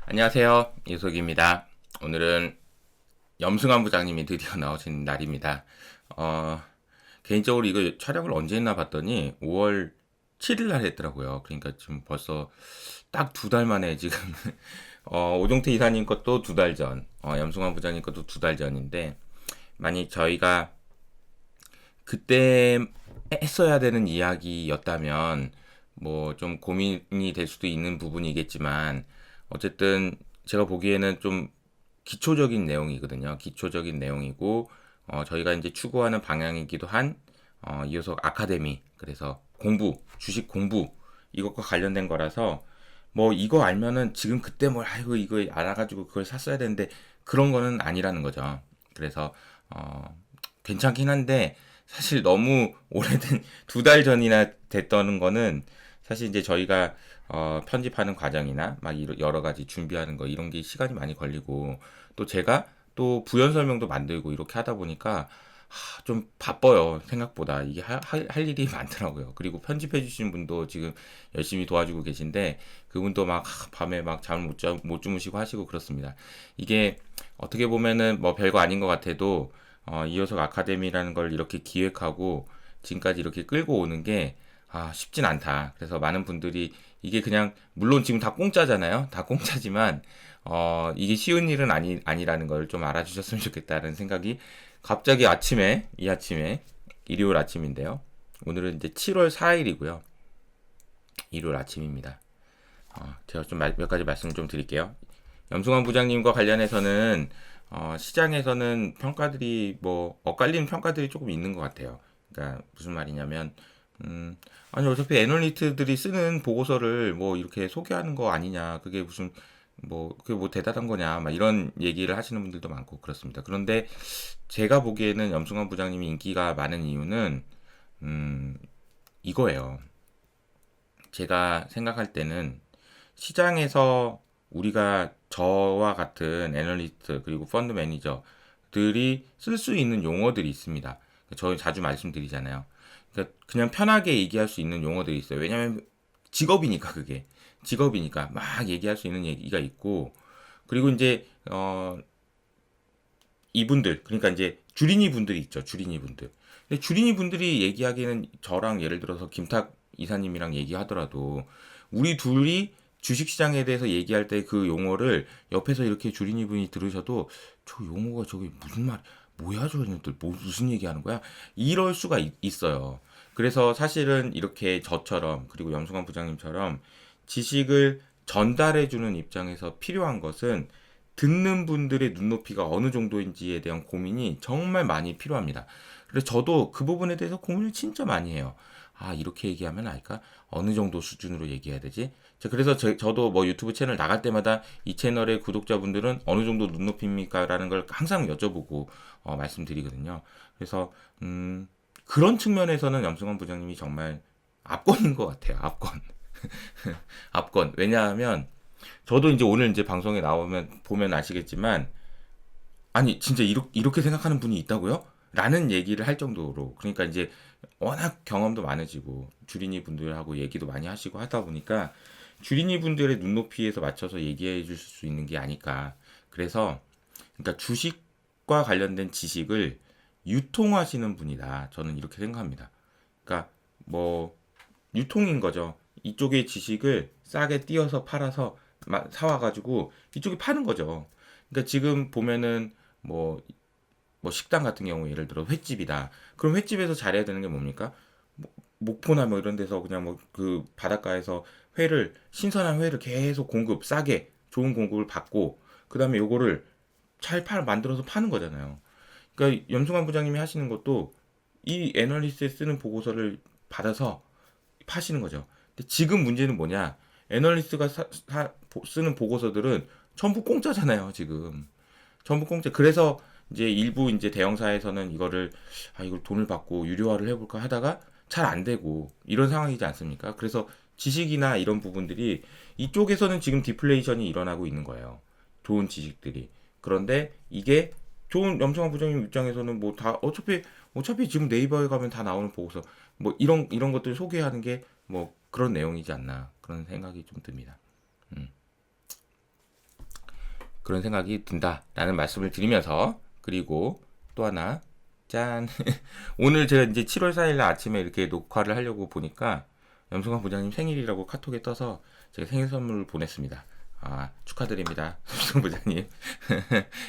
안녕하세요. 이석입니다. 오늘은 염승환 부장님이 드디어 나오신 날입니다. 어, 개인적으로 이거 촬영을 언제 했나 봤더니 5월 7일 날 했더라고요. 그러니까 지금 벌써 딱 2달 만에 지금 오종태 이사님 것도 2달 전, 염승환 부장님 것도 2달 전인데 만약 저희가 그때 했어야 되는 이야기였다면 뭐 좀 고민이 될 수도 있는 부분이겠지만 어쨌든 제가 보기에는 좀 기초적인 내용이거든요. 기초적인 내용이고 저희가 이제 추구하는 방향이기도 한 이호석 아카데미 그래서 공부 주식 공부 이것과 관련된 거라서 뭐 이거 알면은 지금 그때 뭘 아이고 이거 알아가지고 그걸 샀어야 되는데 그런 거는 아니라는 거죠. 그래서 괜찮긴 한데 사실 너무 오래된 2달 전이나 됐다는 거는 사실 이제 저희가 편집하는 과정이나 막 여러 가지 준비하는 거 이런 게 시간이 많이 걸리고 또 제가 또 부연 설명도 만들고 이렇게 하다 보니까 좀 바빠요. 생각보다 이게 할 일이 많더라고요. 그리고 편집해 주시는 분도 지금 열심히 도와주고 계신데 그분도 막 밤에 막 잠을 못 주무시고 하시고 그렇습니다. 이게 어떻게 보면은 뭐 별거 아닌 것 같아도 이호석 아카데미라는 걸 이렇게 기획하고 지금까지 이렇게 끌고 오는 게 쉽진 않다. 그래서 많은 분들이 이게 그냥 물론 지금 다 공짜잖아요. 다 공짜지만 이게 쉬운 일은 아니라는 걸 좀 알아주셨으면 좋겠다는 생각이 갑자기 이 아침에 일요일 아침인데요. 오늘은 이제 7월 4일이고요. 일요일 아침입니다. 제가 좀 몇 가지 말씀을 좀 드릴게요. 염승환 부장님과 관련해서는 시장에서는 평가들이 뭐 엇갈리는 평가들이 조금 있는 것 같아요. 그러니까 무슨 말이냐면 아니 어차피 애널리스트들이 쓰는 보고서를 뭐 이렇게 소개하는 거 아니냐. 그게 무슨 뭐 그게 뭐 대단한 거냐. 막 이런 얘기를 하시는 분들도 많고 그렇습니다. 그런데 제가 보기에는 염승환 부장님이 인기가 많은 이유는 이거예요. 제가 생각할 때는 시장에서 우리가 저와 같은 애널리스트 그리고 펀드 매니저들이 쓸 수 있는 용어들이 있습니다. 저희 자주 말씀드리잖아요. 그러니까 그냥 편하게 얘기할 수 있는 용어들이 있어요. 왜냐하면 직업이니까 그게 직업이니까 막 얘기할 수 있는 얘기가 있고 그리고 이제 이분들 그러니까 이제 주린이 분들이 있죠. 주린이 분들. 근데 주린이 분들이 얘기하기에는 저랑 예를 들어서 김탁 이사님이랑 얘기하더라도 우리 둘이 주식시장에 대해서 얘기할 때 그 용어를 옆에서 이렇게 주린이 분이 들으셔도 저 용어가 저게 무슨 말 뭐야 저네들 뭐 무슨 얘기하는 거야 이럴 수가 있어요. 그래서 사실은 이렇게 저처럼 그리고 염승환 부장님처럼 지식을 전달해주는 입장에서 필요한 것은 듣는 분들의 눈높이가 어느 정도인지에 대한 고민이 정말 많이 필요합니다. 그래서 저도 그 부분에 대해서 고민을 진짜 많이 해요. 이렇게 얘기하면 알까? 어느 정도 수준으로 얘기해야 되지? 그래서 저도 뭐 유튜브 채널 나갈 때마다 이 채널의 구독자분들은 어느 정도 눈높이입니까? 라는 걸 항상 여쭤보고 말씀드리거든요. 그래서 그런 측면에서는 염승환 부장님이 정말 압권인 것 같아요. 압권. 압권. 왜냐하면 저도 이제 오늘 이제 방송에 나오면 보면 아시겠지만 아니 진짜 이렇게 생각하는 분이 있다고요? 라는 얘기를 할 정도로 그러니까 이제 워낙 경험도 많으시고 주린이 분들하고 얘기도 많이 하시고 하다 보니까 주린이 분들의 눈높이에서 맞춰서 얘기해 주실 수 있는 게 아닐까. 그래서 그러니까 주식과 관련된 지식을 유통하시는 분이다. 저는 이렇게 생각합니다. 그러니까 뭐 유통인 거죠. 이쪽의 지식을 싸게 띄어서 팔아서 사와가지고 이쪽에 파는 거죠. 그러니까 지금 보면은 뭐 식당 같은 경우 예를 들어 횟집이다. 그럼 횟집에서 잘해야 되는 게 뭡니까? 목포나 뭐 이런 데서 그냥 뭐 그 바닷가에서 신선한 회를 계속 싸게 좋은 공급을 받고 그다음에 요거를 잘 만들어서 파는 거잖아요. 그러니까 염승환 부장님이 하시는 것도 이 애널리스트에 쓰는 보고서를 받아서 파시는 거죠. 근데 지금 문제는 뭐냐? 애널리스트가 쓰는 보고서들은 전부 공짜잖아요, 지금. 전부 공짜. 그래서 이제 일부 이제 대형사에서는 이걸 돈을 받고 유료화를 해볼까 하다가 잘 안 되고 이런 상황이지 않습니까? 그래서 지식이나 이런 부분들이 이쪽에서는 지금 디플레이션이 일어나고 있는 거예요. 좋은 지식들이. 그런데 이게 좋은 염청환 부장님 입장에서는 뭐 다 어차피 지금 네이버에 가면 다 나오는 보고서 뭐 이런 것들 소개하는 게 뭐 그런 내용이지 않나 그런 생각이 좀 듭니다. 음. 그런 생각이 든다라는 말씀을 드리면서 그리고 또 하나 짠 오늘 제가 이제 7월 4일 날 아침에 이렇게 녹화를 하려고 보니까 염승환 부장님 생일이라고 카톡에 떠서 제가 생일 선물을 보냈습니다. 아, 축하드립니다. 염승환 부장님.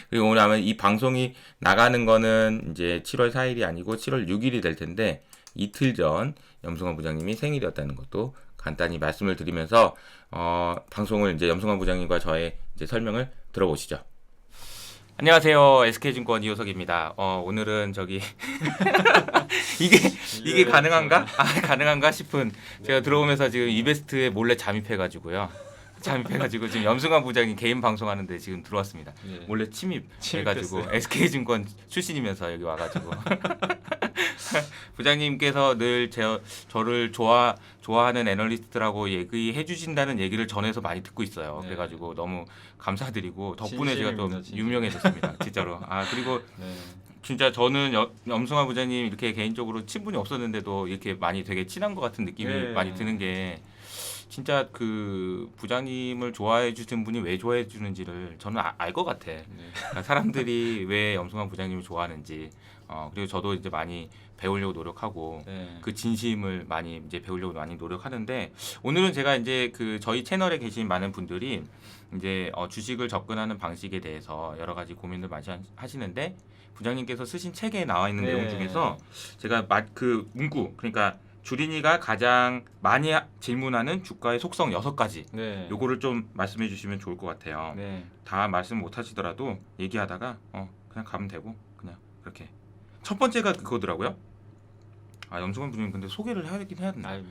그리고 오늘 아마 이 방송이 나가는 거는 이제 7월 4일이 아니고 7월 6일이 될 텐데 이틀 전 염승환 부장님이 생일이었다는 것도 간단히 말씀을 드리면서 방송을 이제 염승환 부장님과 저의 이제 설명을 들어보시죠. 안녕하세요. SK증권 이호석입니다. 오늘은 저기 이게 가능한가? 가능한가 싶은 제가 들어오면서 지금 이베스트에 몰래 잠입해가지고요. 지금 염승환 부장님 개인 방송하는데 지금 들어왔습니다. 예. 몰래 침입해가지고 SK증권 출신이면서 여기 와가지고 부장님께서 늘 저를 좋아하는 애널리스트라고 얘기해 주신다는 얘기를 전해서 많이 듣고 있어요. 네. 그래가지고 너무 감사드리고 덕분에 제가 또 유명해졌습니다. 진짜로. 그리고 네. 진짜 저는 염승환 부장님 이렇게 개인적으로 친분이 없었는데도 이렇게 많이 되게 친한 것 같은 느낌이 네. 많이 드는 게 진짜 그 부장님을 좋아해 주신 분이 왜 좋아해 주는지를 저는 알 것 같아. 네. 그러니까 사람들이 왜 염승환 부장님을 좋아하는지. 그리고 저도 이제 많이 배우려고 노력하고 네. 그 진심을 많이 이제 배우려고 많이 노력하는데 오늘은 제가 이제 그 저희 채널에 계신 많은 분들이 이제 주식을 접근하는 방식에 대해서 여러 가지 고민을 많이 하시는데 부장님께서 쓰신 책에 나와 있는 네. 내용 중에서 제가 그 문구 그러니까 주린이가 가장 많이 질문하는 주가의 속성 6가지 네. 요거를 좀 말씀해 주시면 좋을 것 같아요. 네. 다 말씀 못 하시더라도 얘기하다가 그냥 가면 되고 그냥 그렇게 첫 번째가 그거더라고요. 염승환 부장님 근데 소개를 해야긴 해야 되나?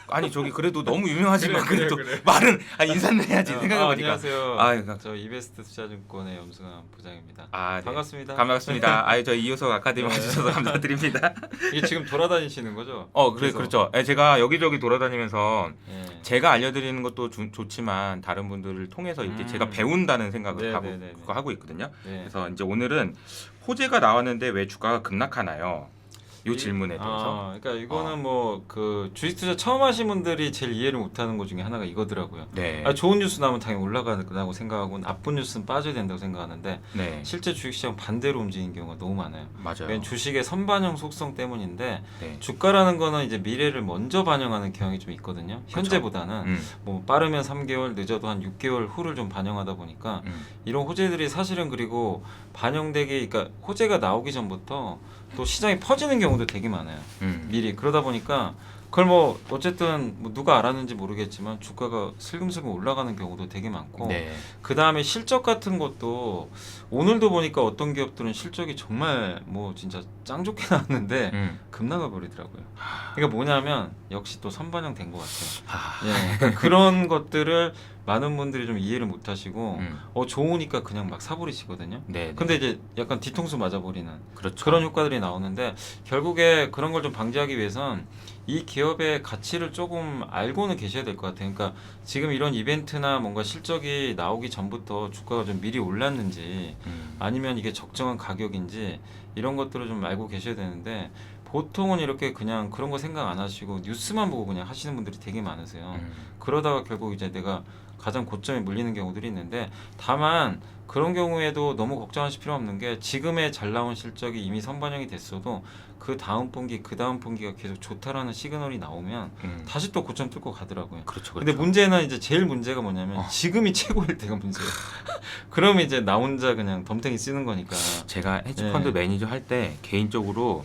아니 저기 그래도 너무 유명하지만 그래도 말은 인사는 해야지 생각해보니까. 안녕하세요. 저 이베스트 투자증권의 염승환 부장입니다. 네. 반갑습니다. 반갑습니다. 저 이호석 아카데미 와주셔서 감사드립니다. 이게 지금 돌아다니시는 거죠? 그렇죠. 제가 여기저기 돌아다니면서 제가 알려드리는 것도 좋지만 다른 분들을 통해서 이렇게 제가 배운다는 생각을 하고 있거든요. 네. 그래서 이제 오늘은 호재가 나왔는데 왜 주가가 급락하나요? 이 질문에 대해서. 그러니까 이거는 뭐 그 주식 투자 처음 하신 분들이 제일 이해를 못하는 것 중에 하나가 이거더라고요. 네. 좋은 뉴스 나오면 당연히 올라가고 생각하고 나쁜 뉴스는 빠져야 된다고 생각하는데 네. 실제 주식시장 반대로 움직이는 경우가 너무 많아요. 맞아요. 주식의 선반영 속성 때문인데 네. 주가라는 거는 이제 미래를 먼저 반영하는 경향이 좀 있거든요. 현재보다는 뭐 빠르면 3개월, 늦어도 한 6개월 후를 좀 반영하다 보니까 이런 호재들이 사실은 그리고 반영되기 그러니까 호재가 나오기 전부터 또 시장이 퍼지는 경우도 되게 많아요. 미리 그러다 보니까 그걸 뭐 어쨌든 뭐 누가 알았는지 모르겠지만 주가가 슬금슬금 올라가는 경우도 되게 많고 네. 그 다음에 실적 같은 것도 오늘도 보니까 어떤 기업들은 실적이 정말 뭐 진짜 짱 좋게 나왔는데 급나가 버리더라고요. 그러니까 뭐냐면 역시 또 선반영 된 것 같아요. 그러니까 그런 것들을 많은 분들이 좀 이해를 못 하시고 좋으니까 그냥 막 사버리시거든요. 네, 근데 이제 약간 뒤통수 맞아버리는 그렇죠. 그런 효과들이 나오는데 결국에 그런 걸 좀 방지하기 위해선 이 기업의 가치를 조금 알고는 계셔야 될 것 같아요. 그러니까 지금 이런 이벤트나 뭔가 실적이 나오기 전부터 주가가 좀 미리 올랐는지 아니면 이게 적정한 가격인지 이런 것들을 좀 알고 계셔야 되는데 보통은 이렇게 그냥 그런 거 생각 안 하시고 뉴스만 보고 그냥 하시는 분들이 되게 많으세요. 그러다가 결국 이제 내가 가장 고점에 물리는 경우들이 있는데 다만 그런 경우에도 너무 걱정하실 필요 없는 게 지금의 잘 나온 실적이 이미 선반영이 됐어도 그 다음 분기 그 다음 분기가 계속 좋다라는 시그널이 나오면 다시 또 고점 뚫고 가더라고요. 그렇죠. 근데 문제는 이제 제일 문제가 뭐냐면 지금이 최고일 때가 문제예요. 그러면 이제 나 혼자 그냥 덤탱이 쓰는 거니까. 제가 헤지펀드 매니저 할 때 개인적으로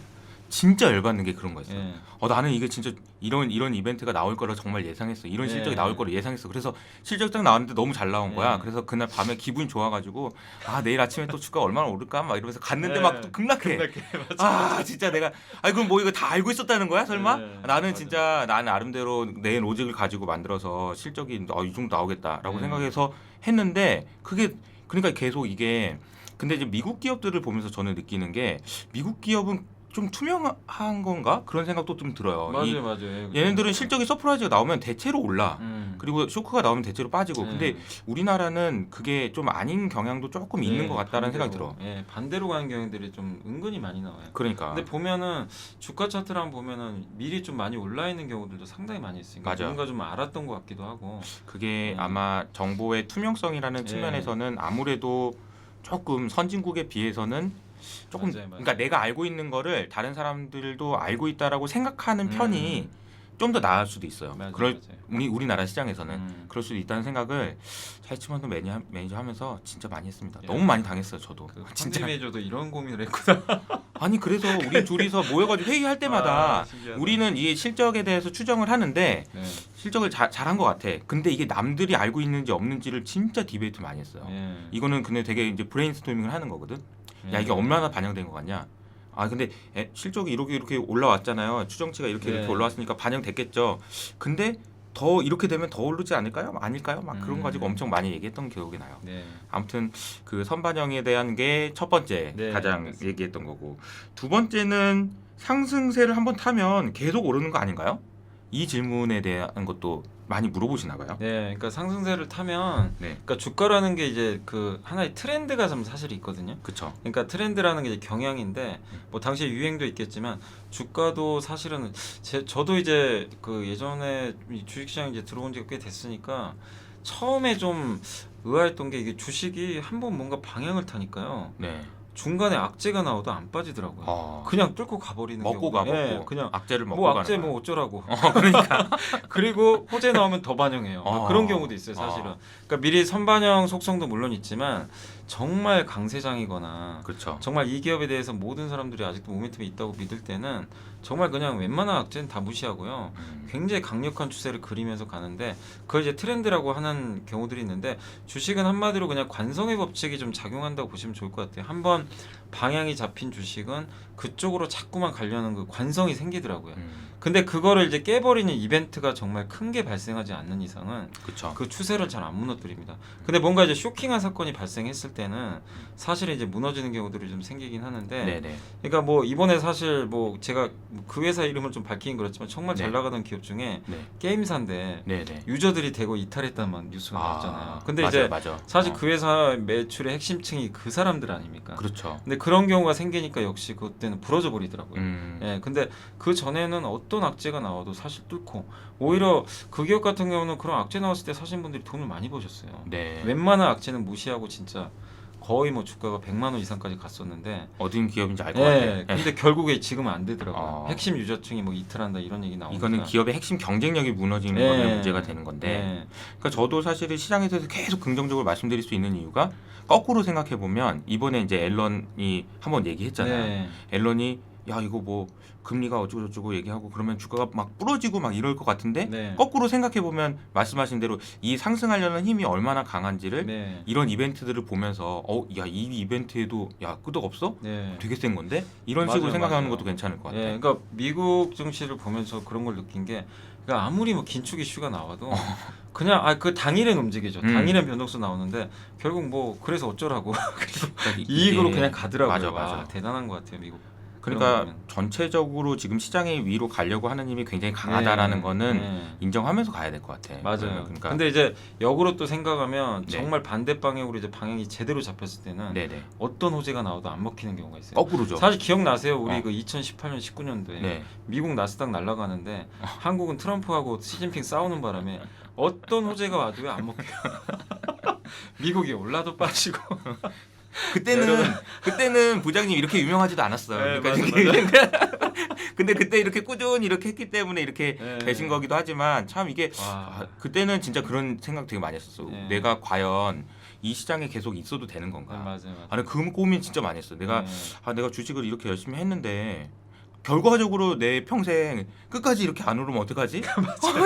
진짜 열받는 게 그런 거였어요. 나는 이게 진짜 이런 이벤트가 나올 거라 정말 예상했어. 이런 실적이 나올 거라 예상했어. 그래서 실적 딱 나왔는데 너무 잘 나온 거야. 그래서 그날 밤에 기분이 좋아가지고 내일 아침에 또 주가 얼마나 오를까 막 이러면서 갔는데 막 또 급락해. 진짜 내가 그럼 뭐 이거 다 알고 있었다는 거야 설마? 나는 진짜 나는 나름대로 내 로직을 가지고 만들어서 실적이 이 정도 나오겠다라고 생각해서 했는데 그게 그러니까 계속 이게 근데 이제 미국 기업들을 보면서 저는 느끼는 게 미국 기업은 좀 투명한 건가 그런 생각도 좀 들어요. 맞아요. 얘네들은 실적이 서프라이즈가 나오면 대체로 올라. 그리고 쇼크가 나오면 대체로 빠지고. 근데 우리나라는 그게 좀 아닌 경향도 조금 있는 것 같다는 생각이 들어. 반대로 가는 경향들이 좀 은근히 많이 나와요. 그러니까. 근데 보면은 주가 차트랑 보면은 미리 좀 많이 올라 있는 경우들도 상당히 많이 있으니까 맞아. 누군가 좀 알았던 것 같기도 하고. 그게 아마 정보의 투명성이라는 측면에서는 아무래도 조금 선진국에 비해서는 조금 맞아요. 그러니까 내가 알고 있는 거를 다른 사람들도 알고 있다라고 생각하는 편이 좀 더 나을 수도 있어요. 맞아요. 우리나라 시장에서는 그럴 수도 있다는 생각을 차이치먼도 매니저 하면서 진짜 많이 했습니다. 야, 너무 많이 당했어요, 저도. 진짜 매니저도 이런 고민을 했구나. 아니 그래서 우리 둘이서 모여가지고 회의할 때마다 우리는 이 실적에 대해서 추정을 하는데 실적을 잘한 것 같아. 근데 이게 남들이 알고 있는지 없는지를 진짜 디베이트 많이 했어요. 이거는 근데 되게 이제 브레인스토밍을 하는 거거든. 야 이게 얼마나 반영된 것 같냐. 아 근데 실적이 이렇게 올라왔잖아요. 추정치가 이렇게 올라왔으니까 반영됐겠죠. 근데 더 이렇게 되면 더 오르지 않을까요? 아닐까요? 막 그런 거 가지고 엄청 많이 얘기했던 기억이 나요. 아무튼 그 선반영에 대한 게 첫 번째 가장 맞습니다. 얘기했던 거고, 두 번째는 상승세를 한번 타면 계속 오르는 거 아닌가요? 이 질문에 대한 것도 많이 물어보시나 봐요. 그러니까 상승세를 타면, 그러니까 주가라는 게 이제 그 하나의 트렌드가 좀 사실 있거든요. 그렇죠. 그러니까 트렌드라는 게 이제 경향인데, 뭐 당시에 유행도 있겠지만 주가도 사실은 저도 이제 그 예전에 주식시장 이제 들어온 지가 꽤 됐으니까 처음에 좀 의아했던 게 이게 주식이 한번 뭔가 방향을 타니까요. 중간에 악재가 나와도 안 빠지더라고요. 그냥 뚫고 가버리는 먹고 경우가. 가고 그냥 악재를 먹고 뭐 악재 가는 뭐 어쩌라고. 그러니까 그리고 호재 나오면 더 반영해요. 그런 경우도 있어요, 사실은. 그러니까 미리 선반영 속성도 물론 있지만 정말 강세장이거나 그렇죠. 정말 이 기업에 대해서 모든 사람들이 아직도 모멘텀이 있다고 믿을 때는 정말 그냥 웬만한 악재는 다 무시하고요. 굉장히 강력한 추세를 그리면서 가는데 그걸 이제 트렌드라고 하는 경우들이 있는데 주식은 한마디로 그냥 관성의 법칙이 좀 작용한다고 보시면 좋을 것 같아요. 한번 방향이 잡힌 주식은 그쪽으로 자꾸만 가려는 그 관성이 생기더라고요. 근데 그거를 이제 깨버리는 이벤트가 정말 큰 게 발생하지 않는 이상은 그쵸. 그 추세를 잘 안 무너뜨립니다. 근데 뭔가 이제 쇼킹한 사건이 발생했을 때는 사실 이제 무너지는 경우들이 좀 생기긴 하는데, 그러니까 뭐 이번에 사실 뭐 제가 그 회사 이름을 좀 밝히긴 그렇지만 정말 잘 나가던 기업 중에 게임사인데 유저들이 대거 이탈했다는 뉴스가 나왔잖아요. 근데 이제 사실 그 회사 매출의 핵심층이 그 사람들 아닙니까? 그렇죠. 근데 그런 경우가 생기니까 역시 그때는 부러져 버리더라고요. 근데 그 전에는 어떤 악재가 나와도 사실 뚫고, 오히려 그 기업 같은 경우는 그런 악재 나왔을 때 사신 분들이 돈을 많이 버셨어요. 웬만한 악재는 무시하고 진짜 거의 뭐 주가가 100만 원 이상까지 갔었는데 어딘 기업인지 알 것 같아요. 근데 결국에 지금은 안 되더라고요. 핵심 유저층이 뭐 이탈한다 이런 얘기 나오니까 이거는 기업의 핵심 경쟁력이 무너지는 거는 문제가 되는 건데, 그러니까 저도 사실은 시장에 대해서 계속 긍정적으로 말씀드릴 수 있는 이유가 거꾸로 생각해 보면 이번에 이제 앨런이 한번 얘기했잖아요. 앨런이 야 이거 뭐 금리가 어쩌고저쩌고 얘기하고 그러면 주가가 막 부러지고 막 이럴 것 같은데 거꾸로 생각해 보면 말씀하신 대로 이 상승하려는 힘이 얼마나 강한지를 이런 이벤트들을 보면서 야 이 이벤트에도 야 끄덕 없어? 되게 센 건데? 이런 식으로 생각하는 것도 괜찮을 것 같아요. 그러니까 미국 증시를 보면서 그런 걸 느낀 게, 그러니까 아무리 뭐 긴축 이슈가 나와도 그냥 그 당일엔 움직이죠. 당일엔 변동수 나오는데 결국 뭐 그래서 어쩌라고 이익으로 그냥 가더라고요. 맞아. 대단한 것 같아요, 미국. 그러니까 전체적으로 지금 시장의 위로 가려고 하는 힘이 굉장히 강하다라는 거는 인정하면서 가야 될 것 같아. 맞아요. 그러니까 근데 이제 역으로 또 생각하면 정말 반대 방향으로 이제 방향이 제대로 잡혔을 때는 어떤 호재가 나와도 안 먹히는 경우가 있어요. 거꾸로죠. 사실 기억나세요? 우리 그 2018년 19년도에 미국 나스닥 날아가는데 한국은 트럼프하고 시진핑 싸우는 바람에 어떤 호재가 와도 왜 안 먹혀요? 미국이 올라도 빠지고. 그때는 부장님 이렇게 유명하지도 않았어요. 근데 그때 이렇게 꾸준히 이렇게 했기 때문에 이렇게 되신 거기도 하지만 참 이게 그때는 진짜 그런 생각 되게 많이 했었어. 내가 과연 이 시장에 계속 있어도 되는 건가? 맞아요. 아니 그 고민 진짜 많이 했어. 내가 주식을 이렇게 열심히 했는데 결과적으로 내 평생 끝까지 이렇게 안 오르면 어떡하지?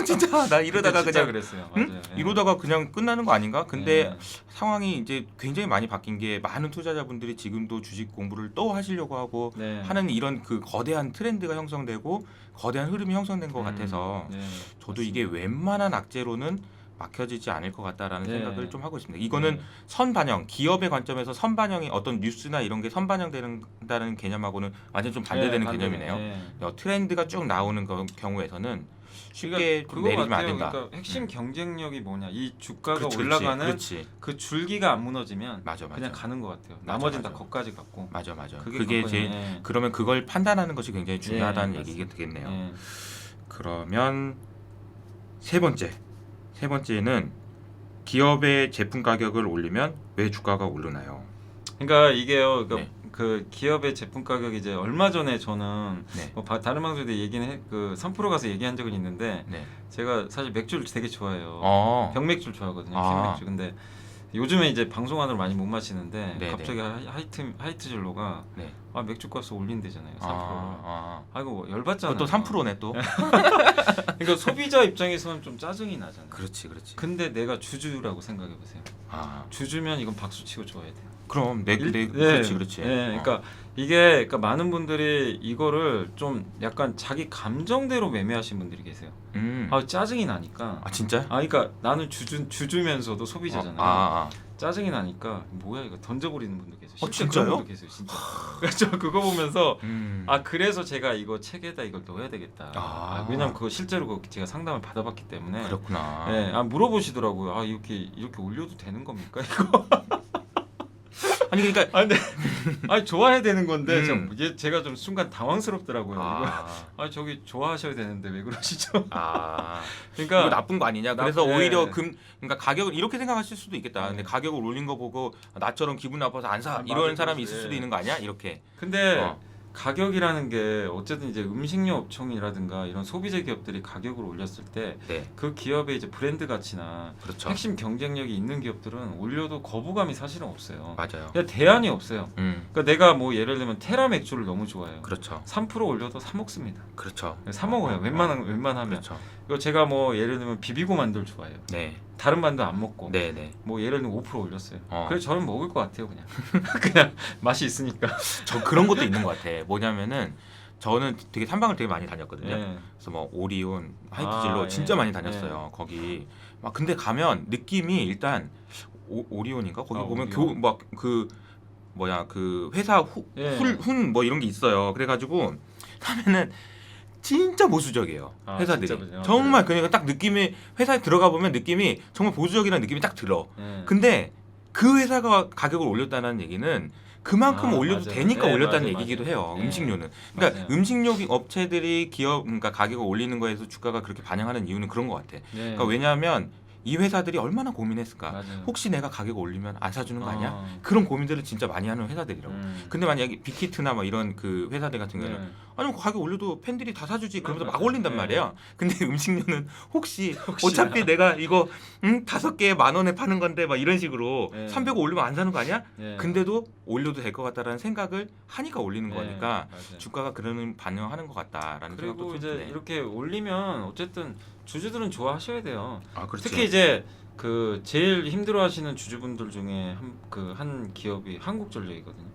진짜 나 이러다가 그냥 그랬어요. 응? 이러다가 그냥 끝나는 거 아닌가? 근데 상황이 이제 굉장히 많이 바뀐 게 많은 투자자분들이 지금도 주식 공부를 또 하시려고 하고 하는 이런 그 거대한 트렌드가 형성되고 거대한 흐름이 형성된 것 같아서 저도 이게 웬만한 악재로는 막혀지지 않을 것 같다라는 네. 생각을 좀 하고 있습니다. 이거는 네. 선반영, 기업의 관점에서 선반영이 어떤 뉴스나 이런 게 선반영된다는 개념하고는 완전 좀 반대되는 개념이네요. 트렌드가 쭉 나오는 경우에서는 쉽게 그러니까 좀 그거 내리면 안 같아요. 된다. 그러니까 핵심 경쟁력이 뭐냐? 이 주가가 그렇지, 올라가는 그렇지. 그 줄기가 안 무너지면 맞아. 그냥 가는 것 같아요. 맞아, 나머지는 맞아. 다 거기까지 갔고. 맞아. 그게 그게 관건이에요. 제일 예. 그러면 그걸 판단하는 것이 굉장히 중요하다는 예, 얘기가 되겠네요. 예. 그러면 세 번째는 기업의 제품 가격을 올리면 왜 주가가 오르나요? 그러니까 이게요. 그러니까 네. 그 기업의 제품 가격이 이제 얼마 전에 저는 네. 뭐 다른 방송에도 얘기는 그 3프로 가서 얘기한 적은 있는데 네. 제가 사실 맥주를 되게 좋아해요. 병맥주를 좋아하거든요. 캔맥주. 근데 요즘에 이제 방송안으로 많이 못 마시는데 네, 갑자기 하이트젤로가 네. 맥주 값을 올린대잖아요. 3%를. 이거 열받잖아요. 또 3%네 또. 그러니까 소비자 입장에서는 좀 짜증이 나잖아요. 그렇지. 근데 내가 주주라고 생각해 보세요. 주주면 이건 박수 치고 줘야 돼요. 그럼 그렇지. 그러니까 이게 그러니까 많은 분들이 이거를 좀 약간 자기 감정대로 매매하신 분들이 계세요. 짜증이 나니까. 진짜? 그러니까 나는 주주면서도 소비자잖아요. 짜증이 나니까 뭐야 이거 던져버리는 분도 계세요. 실제 진짜요? 그런 분도 계세요, 진짜. 그래서 그거 보면서 아, 그래서 제가 이거 책에다 이걸 넣어야 되겠다. 왜냐면 그거 실제로 그거 제가 상담을 받아봤기 때문에. 그렇구나. 네, 물어보시더라고요. 이렇게 올려도 되는 겁니까 이거? 아니 그러니까 근데 좋아해야 되는 건데 이게 제가 좀 순간 당황스럽더라고요. 저기 좋아하셔야 되는데 왜 그러시죠? 그러니까 그러니까 나쁜 거 아니냐. 그래서 오히려 예. 그러니까 가격을 이렇게 생각하실 수도 있겠다. 근데 가격을 올린 거 보고 나처럼 기분 나빠서 안 사. 이런 사람이 있을 수도 있는 거 아니야? 이렇게. 근데 가격이라는 게 어쨌든 이제 음식료 업종이라든가 이런 소비재 기업들이 가격을 올렸을 때 그 기업의 이제 브랜드 가치나 그렇죠. 핵심 경쟁력이 있는 기업들은 올려도 거부감이 사실은 없어요. 맞아요. 그냥 대안이 없어요. 그러니까 내가 뭐 예를 들면 테라 맥주를 너무 좋아해요. 그렇죠. 3% 올려도 사 먹습니다. 그렇죠. 사 먹어요. 웬만하면. 그렇죠. 이거 제가 뭐 예를 들면 비비고 만두를 좋아해요. 네. 다른 만두 안 먹고. 네. 뭐 예를 들면 5% 올렸어요. 그래서 저는 먹을 것 같아요, 그냥. 그냥 맛이 있으니까. 저 그런 것도 있는 것 같아. 뭐냐면은 저는 되게 탐방을 되게 많이 다녔거든요. 예. 그래서 뭐 오리온, 하이트질로 진짜 많이 다녔어요. 거기 막 근데 가면 느낌이 일단 오리온인가 거기 보면 오리온. 그 회사 훈 뭐 이런 게 있어요. 그래가지고 하면은 진짜 보수적이에요. 회사들이 진짜 정말 그러니까 딱 느낌이 회사에 들어가 보면 느낌이 정말 보수적이라는 느낌이 딱 들어. 근데 그 회사가 가격을 올렸다는 얘기는 그만큼 올려도 맞아요. 되니까 올렸다는 맞아요. 얘기기도 해요. 네. 음식료는. 그러니까 맞아요. 음식료 업체들이 그러니까 가격을 올리는 거에서 주가가 그렇게 반영하는 이유는 그런 것 같아. 그러니까 왜냐하면 이 회사들이 얼마나 고민했을까. 맞아요. 혹시 내가 가격 올리면 안 사주는 거 아니야? 그런 고민들을 진짜 많이 하는 회사들이라고. 근데 만약에 빅히트나 뭐 이런 그 회사들 같은 경우는 아니 뭐 가격 올려도 팬들이 다 사주지 그러면서 막 올린단 말이야. 근데 음식료는 혹시 어차피 내가 이거 5개에 10,000원에 파는 건데 막 이런 식으로 300원 올리면 안 사는 거 아니야? 근데도 올려도 될 것 같다라는 생각을 하니까 올리는 거니까 주가가 그러는 반영하는 것 같다라는 생각도 그리고 좀 이제 드네. 이렇게 올리면 어쨌든 주주들은 좋아하셔야 돼요. 그렇지. 특히 이제 그 제일 힘들어하시는 주주분들 중에 한 기업이 한국전력이거든요.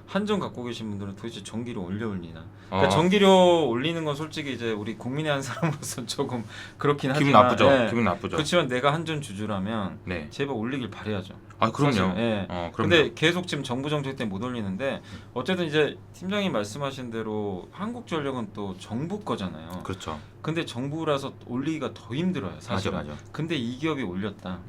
한전 갖고 계신 분들은 도대체 전기료 올리나. 그러니까 전기료 올리는 건 솔직히 이제 우리 국민의 한 사람으로서 조금 그렇긴 기분 하지만 나쁘죠. 기분 나쁘죠. 그렇지만 내가 한전 주주라면 제발 올리길 바라야죠. 그럼요. 그럼요. 근데 계속 지금 정부 정책 때문에 못 올리는데 어쨌든 이제 팀장님 말씀하신 대로 한국전력은 또 정부 거잖아요. 그렇죠. 근데 정부라서 올리기가 더 힘들어요, 사실. 맞아. 근데 이 기업이 올렸다.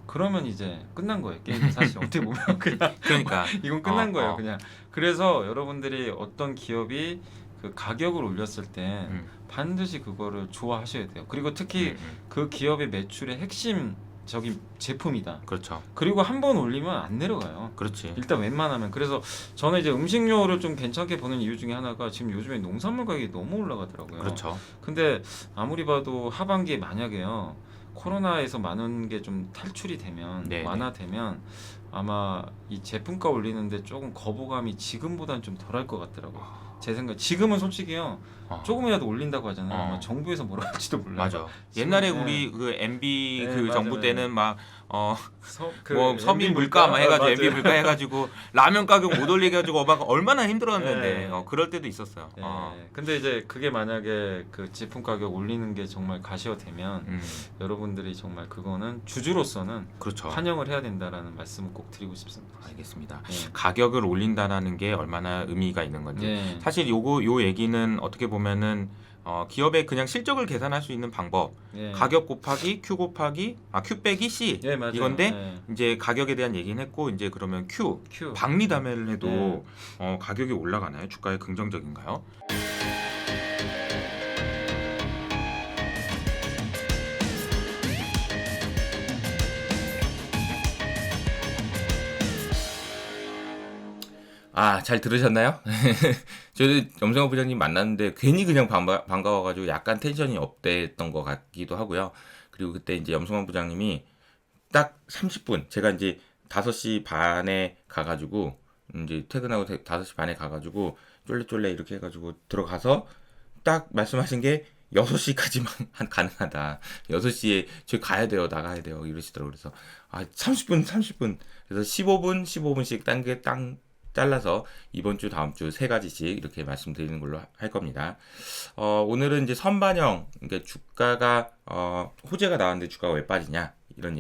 그러면 이제 끝난 거예요. 게임 사실 어떻게 보면 그냥 그러니까 이건 끝난 거예요, 그냥. 그래서 여러분들이 어떤 기업이 그 가격을 올렸을 때 반드시 그거를 좋아하셔야 돼요. 그리고 특히 그 기업의 매출의 핵심적인 제품이다. 그렇죠. 그리고 한 번 올리면 안 내려가요. 그렇지. 일단 웬만하면. 그래서 저는 이제 음식료를 좀 괜찮게 보는 이유 중에 하나가 지금 요즘에 농산물 가격이 너무 올라가더라고요. 그렇죠. 근데 아무리 봐도 하반기에 만약에요 코로나에서 많은 게 좀 탈출이 되면 완화되면 아마 이 제품가 올리는데 조금 거부감이 지금보다는 좀 덜할 것 같더라고요. 제 생각. 지금은 솔직히요 조금이라도 올린다고 하잖아요. 아마 정부에서 뭐라 할지도 몰라요. 맞아. 옛날에 우리 그 MB 그 맞아, 정부 맞아. 때는 막 뭐 서민 물가 막 해가지고 MB 물가 해가지고 라면 가격 못 올리게 해가지고 막 얼마나 힘들었는데 그럴 때도 있었어요. 근데 이제 그게 만약에 그 제품 가격 올리는 게 정말 가시화되면 여러분들이 정말 그거는 주주로서는 그렇죠. 환영을 해야 된다라는 말씀을 꼭 드리고 싶습니다. 알겠습니다. 네. 가격을 올린다라는 게 얼마나 의미가 있는 건지 사실 요 얘기는 어떻게 보면은 기업의 그냥 실적을 계산할 수 있는 방법 가격 곱하기 Q 빼기 C 맞아요. 이건데 이제 가격에 대한 얘기는 했고 이제 그러면 Q 박리담회를 해도 가격이 올라가나요? 주가에 긍정적인가요? 잘 들으셨나요? 저도 염성호 부장님 만났는데 괜히 그냥 반가워가지고 약간 텐션이 업됐던 것 같기도 하고요. 그리고 그때 이제 염성호 부장님이 딱 30분, 제가 이제 5시 반에 가가지고, 이제 퇴근하고 5시 반에 가가지고, 쫄래쫄래 이렇게 해가지고 들어가서 딱 말씀하신 게 6시까지만 가능하다. 6시에 저희 가야 돼요, 나가야 돼요. 이러시더라고요. 그래서, 30분. 그래서 15분씩 땅 잘라서 이번 주 다음 주 3가지씩 이렇게 말씀드리는 걸로 할 겁니다. 오늘은 이제 선반영, 그러니까 주가가 호재가 나왔는데 주가가 왜 빠지냐 이런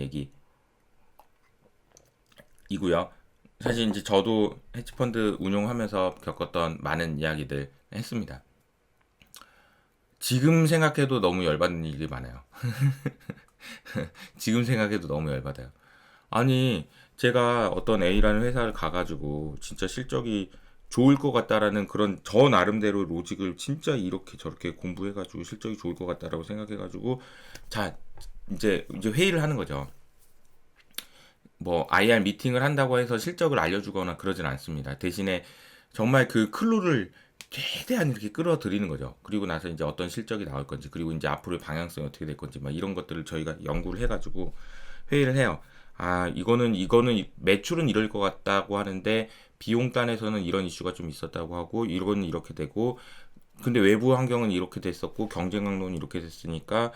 얘기이고요. 사실 이제 저도 헤지펀드 운용하면서 겪었던 많은 이야기들 했습니다. 지금 생각해도 너무 열받는 일이 많아요. 지금 생각해도 너무 열받아요. 아니 제가 어떤 A라는 회사를 가가지고 진짜 실적이 좋을 것 같다라는 그런 저 나름대로 로직을 진짜 이렇게 저렇게 공부해가지고 실적이 좋을 것 같다라고 생각해가지고 자 이제 회의를 하는 거죠. 뭐 IR 미팅을 한다고 해서 실적을 알려주거나 그러진 않습니다. 대신에 정말 그 클루를 최대한 이렇게 끌어들이는 거죠. 그리고 나서 이제 어떤 실적이 나올 건지 그리고 이제 앞으로의 방향성이 어떻게 될 건지 막 이런 것들을 저희가 연구를 해가지고 회의를 해요. 이거는 매출은 이럴 것 같다고 하는데 비용단에서는 이런 이슈가 좀 있었다고 하고 이거는 이렇게 되고 근데 외부 환경은 이렇게 됐었고 경쟁 강론이 이렇게 됐으니까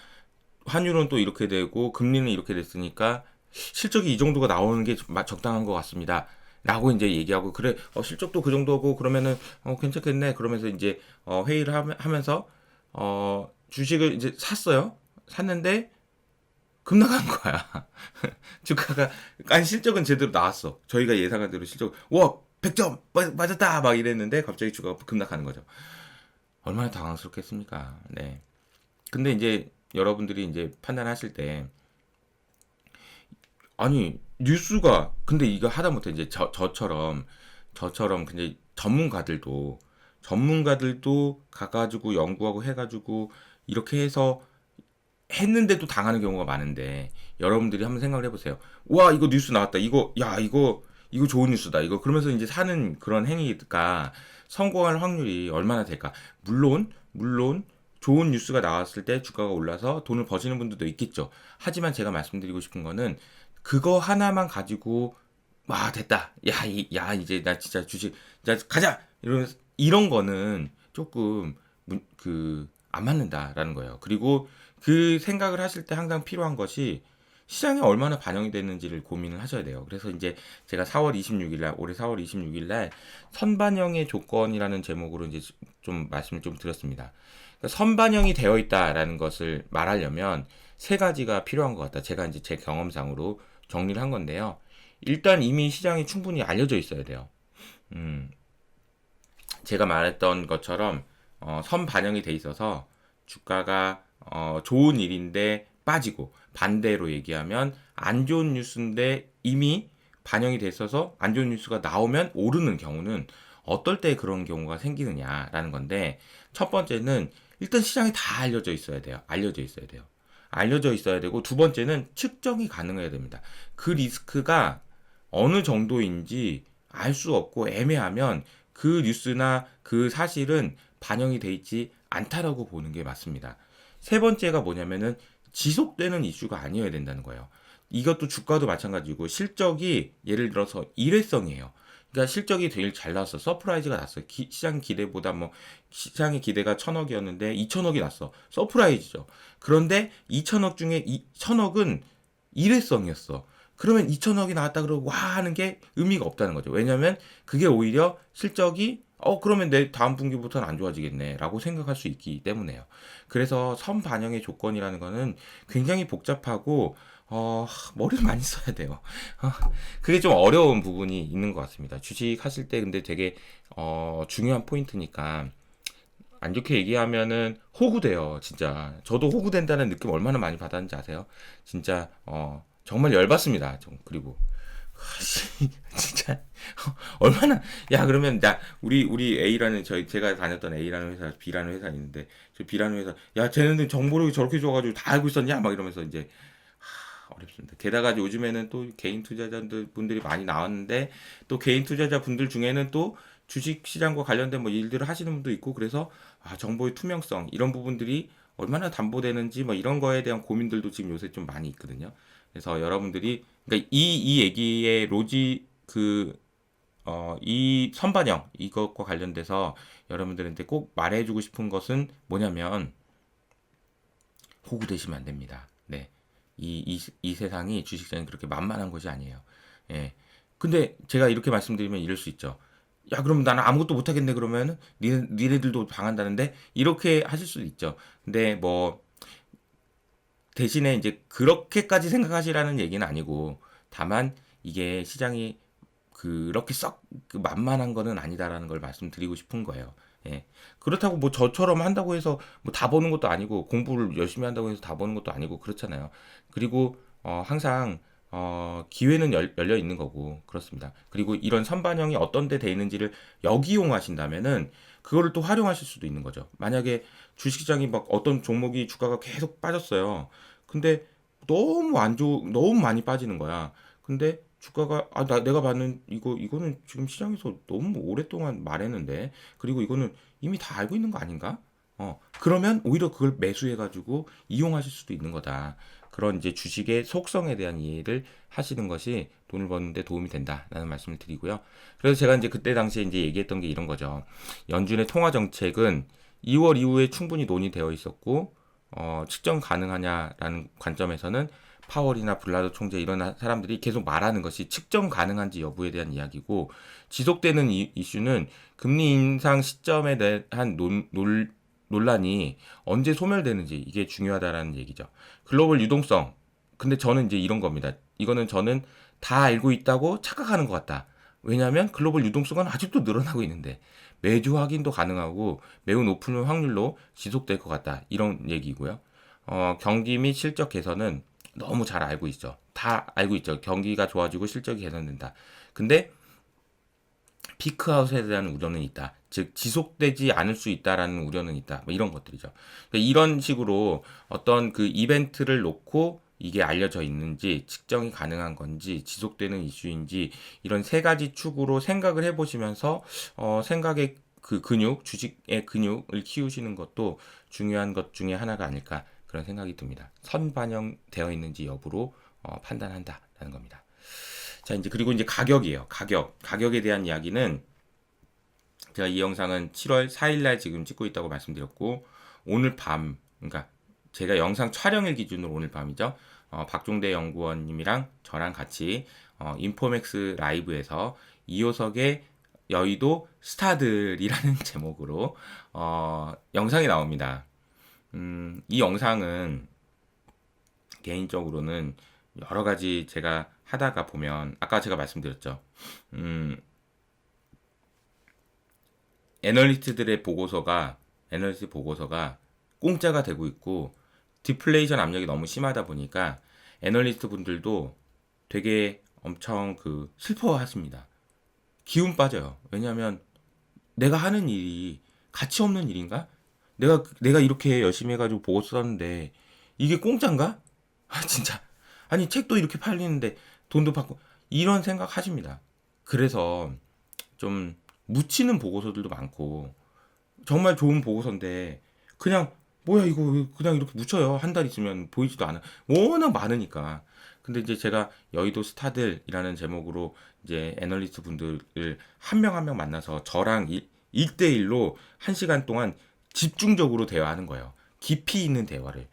환율은 또 이렇게 되고 금리는 이렇게 됐으니까 실적이 이 정도가 나오는 게 적당한 것 같습니다. 라고 이제 얘기하고 그래 실적도 그 정도고 그러면은 괜찮겠네 그러면서 이제 회의를 하면서 주식을 이제 샀는데 급락한 거야. 주가가 실적은 제대로 나왔어. 저희가 예상한 대로 실적 100점 맞았다 막 이랬는데 갑자기 주가가 급락하는 거죠. 얼마나 당황스럽겠습니까? 네. 근데 이제 여러분들이 이제 판단하실 때 아니 뉴스가 근데 이거 하다못해 이제 저처럼 근데 전문가들도 가가지고 연구하고 해가지고 이렇게 해서 했는데도 당하는 경우가 많은데 여러분들이 한번 생각을 해보세요. 와 이거 뉴스 나왔다. 이거 좋은 뉴스다. 이거 그러면서 이제 사는 그런 행위가 성공할 확률이 얼마나 될까? 물론 좋은 뉴스가 나왔을 때 주가가 올라서 돈을 버시는 분들도 있겠죠. 하지만 제가 말씀드리고 싶은 거는 그거 하나만 가지고 됐다. 이제 나 진짜 주식 가자. 이러면서 이런 거는 조금 안 맞는다라는 거예요. 그리고 그 생각을 하실 때 항상 필요한 것이 시장에 얼마나 반영이 됐는지를 고민을 하셔야 돼요. 그래서 이제 제가 올해 4월 26일 날 선반영의 조건이라는 제목으로 이제 좀 말씀을 좀 드렸습니다. 그러니까 선반영이 되어 있다라는 것을 말하려면 3가지가 필요한 것 같다. 제가 이제 제 경험상으로 정리를 한 건데요. 일단 이미 시장이 충분히 알려져 있어야 돼요. 제가 말했던 것처럼 선반영이 돼 있어서 주가가 좋은 일인데 빠지고 반대로 얘기하면 안 좋은 뉴스인데 이미 반영이 돼 있어서 안 좋은 뉴스가 나오면 오르는 경우는 어떨 때 그런 경우가 생기느냐라는 건데 첫 번째는 일단 시장이 다 알려져 있어야 돼요. 알려져 있어야 되고 두 번째는 측정이 가능해야 됩니다. 그 리스크가 어느 정도인지 알 수 없고 애매하면 그 뉴스나 그 사실은 반영이 돼 있지 않다라고 보는 게 맞습니다. 세 번째가 뭐냐면은 지속되는 이슈가 아니어야 된다는 거예요. 이것도 주가도 마찬가지고 실적이 예를 들어서 일회성이에요. 그러니까 실적이 되게 잘 나왔어. 서프라이즈가 났어. 시장 기대보다 시장의 기대가 1,000억이었는데 2,000억이 났어. 서프라이즈죠. 그런데 2,000억 중에 1,000억은 일회성이었어. 그러면 2천억이 나왔다 그러고 와 하는 게 의미가 없다는 거죠. 왜냐하면 그게 오히려 실적이 그러면 내 다음 분기부터는 안 좋아지겠네 라고 생각할 수 있기 때문에요. 그래서 선반영의 조건이라는 거는 굉장히 복잡하고 머리를 많이 써야 돼요. 그게 좀 어려운 부분이 있는 것 같습니다. 주식 하실 때 근데 되게 중요한 포인트니까 안 좋게 얘기하면은 호구돼요. 진짜 저도 호구된다는 느낌 얼마나 많이 받았는지 아세요? 진짜 정말 열받습니다. 그리고 진짜 얼마나 그러면 우리 A라는 제가 다녔던 A라는 회사 B라는 회사 있는데 저 B라는 회사 쟤네들 정보를 저렇게 줘가지고 다 알고 있었냐 막 이러면서 이제 어렵습니다. 게다가 요즘에는 또 개인 투자자들 분들이 많이 나왔는데 또 개인 투자자 분들 중에는 또 주식 시장과 관련된 뭐 일들을 하시는 분도 있고 그래서 정보의 투명성 이런 부분들이 얼마나 담보되는지 뭐 이런 거에 대한 고민들도 지금 요새 좀 많이 있거든요. 그래서 여러분들이 그러니까 이 얘기의 이 선반영 이것과 관련돼서 여러분들한테 꼭 말해주고 싶은 것은 뭐냐면 호구되시면 안 됩니다. 네. 이 세상이 주식시장이 그렇게 만만한 것이 아니에요. 예. 근데 제가 이렇게 말씀드리면 이럴 수 있죠. 그럼 나는 아무것도 못하겠네 그러면 니네들도 당한다는데 이렇게 하실 수도 있죠. 근데 뭐 대신에 이제 그렇게까지 생각하시라는 얘기는 아니고 다만 이게 시장이 그렇게 썩 만만한 거는 아니다라는 걸 말씀드리고 싶은 거예요. 예. 그렇다고 뭐 저처럼 한다고 해서 뭐 다 버는 것도 아니고 공부를 열심히 한다고 해서 다 버는 것도 아니고 그렇잖아요. 그리고 항상 기회는 열려 있는 거고 그렇습니다. 그리고 이런 선반영이 어떤 데 돼 있는지를 역이용하신다면은 그거를 또 활용하실 수도 있는 거죠. 만약에 주식시장이 막 어떤 종목이 주가가 계속 빠졌어요. 근데 너무 많이 빠지는 거야. 근데 주가가 내가 받는 이거는 지금 시장에서 너무 오랫동안 말했는데 그리고 이거는 이미 다 알고 있는 거 아닌가? 그러면 오히려 그걸 매수해가지고 이용하실 수도 있는 거다. 그런 이제 주식의 속성에 대한 이해를 하시는 것이 돈을 버는데 도움이 된다라는 말씀을 드리고요. 그래서 제가 이제 그때 당시에 이제 얘기했던 게 이런 거죠. 연준의 통화 정책은 2월 이후에 충분히 논의되어 있었고, 측정 가능하냐라는 관점에서는 파월이나 블라더 총재 이런 사람들이 계속 말하는 것이 측정 가능한지 여부에 대한 이야기고, 지속되는 이슈는 금리 인상 시점에 대한 논란이 언제 소멸되는지 이게 중요하다라는 얘기죠. 글로벌 유동성. 근데 저는 이제 이런 겁니다. 이거는 저는 다 알고 있다고 착각하는 것 같다. 왜냐하면 글로벌 유동성은 아직도 늘어나고 있는데 매주 확인도 가능하고 매우 높은 확률로 지속될 것 같다. 이런 얘기고요. 경기 및 실적 개선은 너무 잘 알고 있죠. 다 알고 있죠. 경기가 좋아지고 실적이 개선된다. 근데 피크아웃에 대한 우려는 있다. 즉 지속되지 않을 수 있다라는 우려는 있다. 뭐 이런 것들이죠. 그러니까 이런 식으로 어떤 그 이벤트를 놓고 이게 알려져 있는지 측정이 가능한 건지 지속되는 이슈인지 이런 세 가지 축으로 생각을 해보시면서 생각의 그 주식의 근육을 키우시는 것도 중요한 것 중에 하나가 아닐까 그런 생각이 듭니다. 선반영되어 있는지 여부로 판단한다라는 겁니다. 자, 이제 그리고 이제 가격이에요. 가격에 대한 이야기는 제가 이 영상은 7월 4일날 지금 찍고 있다고 말씀드렸고 오늘 밤, 그러니까 제가 영상 촬영일 기준으로 오늘 밤이죠. 박종대 연구원님이랑 저랑 같이 인포맥스 라이브에서 이호석의 여의도 스타들이라는 제목으로 영상이 나옵니다. 이 영상은 개인적으로는 여러 가지 제가 하다가 보면 아까 제가 말씀드렸죠. 애널리스트 보고서가 공짜가 되고 있고 디플레이션 압력이 너무 심하다 보니까 애널리스트 분들도 되게 엄청 슬퍼하십니다. 기운 빠져요. 왜냐하면 내가 하는 일이 가치 없는 일인가? 내가 이렇게 열심히 해가지고 보고서 썼는데 이게 공짜인가? 진짜. 아니 책도 이렇게 팔리는데 돈도 받고 이런 생각 하십니다. 그래서 좀 묻히는 보고서들도 많고 정말 좋은 보고서인데 그냥 뭐야 이거 그냥 이렇게 묻혀요. 한 달 있으면 보이지도 않아. 워낙 많으니까. 근데 이제 제가 여의도 스타들이라는 제목으로 이제 애널리스트 분들을 한 명 한 명 만나서 저랑 1대1로 1시간 동안 집중적으로 대화하는 거예요. 깊이 있는 대화를.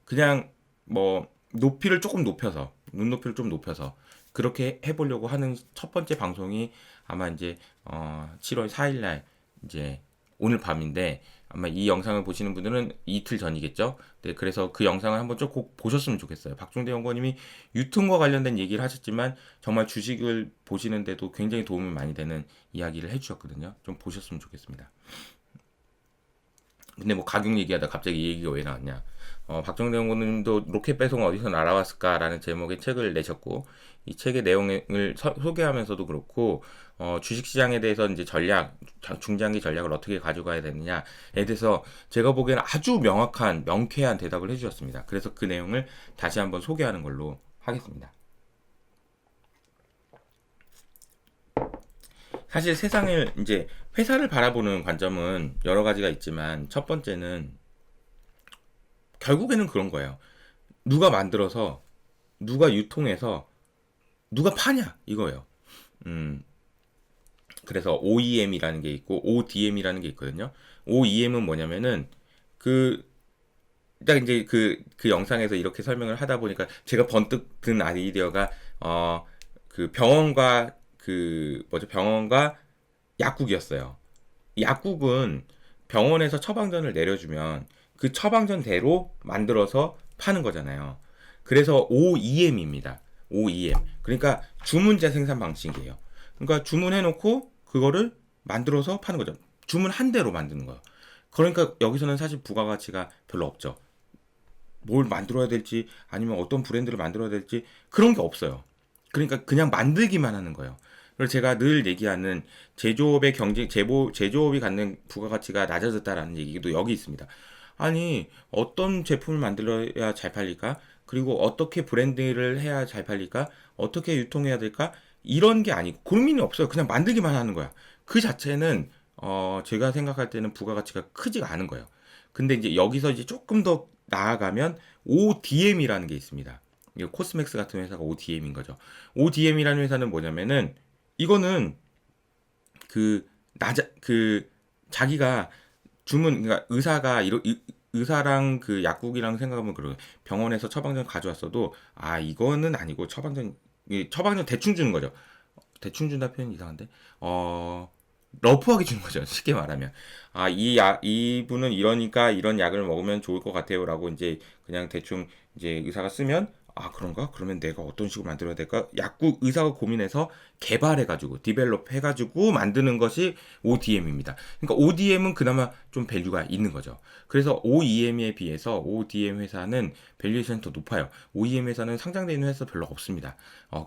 그냥 뭐 높이를 조금 높여서 눈높이를 좀 높여서 그렇게 해보려고 하는 첫 번째 방송이 아마 이제 7월 4일 날 이제 오늘 밤인데 아마 이 영상을 보시는 분들은 이틀 전이겠죠. 네, 그래서 그 영상을 한번 좀 꼭 보셨으면 좋겠어요. 박종대 연구원님이 유통과 관련된 얘기를 하셨지만 정말 주식을 보시는데도 굉장히 도움이 많이 되는 이야기를 해주셨거든요. 좀 보셨으면 좋겠습니다. 근데 뭐 가격 얘기하다 갑자기 이 얘기가 왜 나왔냐? 박정대 연구원님도 로켓 배송 어디서 날아왔을까라는 제목의 책을 내셨고 이 책의 내용을 소개하면서도 그렇고 주식시장에 대해서 이제 전략, 중장기 전략을 어떻게 가져가야 되느냐에 대해서 제가 보기에는 아주 명쾌한 대답을 해주셨습니다. 그래서 그 내용을 다시 한번 소개하는 걸로 하겠습니다. 사실 세상을 이제 회사를 바라보는 관점은 여러 가지가 있지만 첫 번째는 결국에는 그런 거예요. 누가 만들어서 누가 유통해서 누가 파냐 이거예요. 그래서 OEM이라는 게 있고 ODM이라는 게 있거든요. OEM은 뭐냐면은 딱 이제 그 영상에서 이렇게 설명을 하다 보니까 제가 번뜩 든 아이디어가 그 병원과 병원과 약국이었어요. 약국은 병원에서 처방전을 내려주면 그 처방전대로 만들어서 파는 거잖아요. 그래서 OEM입니다. OEM. 그러니까 주문자 생산 방식이에요. 그러니까 주문해놓고 그거를 만들어서 파는 거죠. 주문한 대로 만드는 거예요. 그러니까 여기서는 사실 부가가치가 별로 없죠. 뭘 만들어야 될지 아니면 어떤 브랜드를 만들어야 될지 그런 게 없어요. 그러니까 그냥 만들기만 하는 거예요. 그래서 제가 늘 얘기하는 제조업의 제조업이 갖는 부가가치가 낮아졌다라는 얘기도 여기 있습니다. 아니 어떤 제품을 만들어야 잘 팔릴까? 그리고 어떻게 브랜드를 해야 잘 팔릴까? 어떻게 유통해야 될까? 이런 게 아니고 고민이 없어요. 그냥 만들기만 하는 거야. 그 자체는 제가 생각할 때는 부가가치가 크지가 않은 거예요. 근데 이제 여기서 이제 조금 더 나아가면 ODM이라는 게 있습니다. 이게 코스맥스 같은 회사가 ODM인 거죠. ODM이라는 회사는 뭐냐면은 이거는 자기가 그러니까 의사랑 그 약국이랑 생각하면 그래요. 병원에서 처방전 가져왔어도 이거는 아니고 처방전 대충 주는 거죠. 대충 준다 표현 이상한데 러프하게 주는 거죠. 쉽게 말하면 이분은 이러니까 이런 약을 먹으면 좋을 것 같아요라고 이제 그냥 대충 이제 의사가 쓰면 그런가? 그러면 내가 어떤 식으로 만들어야 될까? 약국 의사가 고민해서 개발해가지고 디벨롭 해가지고 만드는 것이 ODM입니다. 그러니까 ODM은 그나마 좀 밸류가 있는 거죠. 그래서 OEM에 비해서 ODM 회사는 밸류에이션이 더 높아요. OEM 회사는 상장되어 있는 회사 별로 없습니다.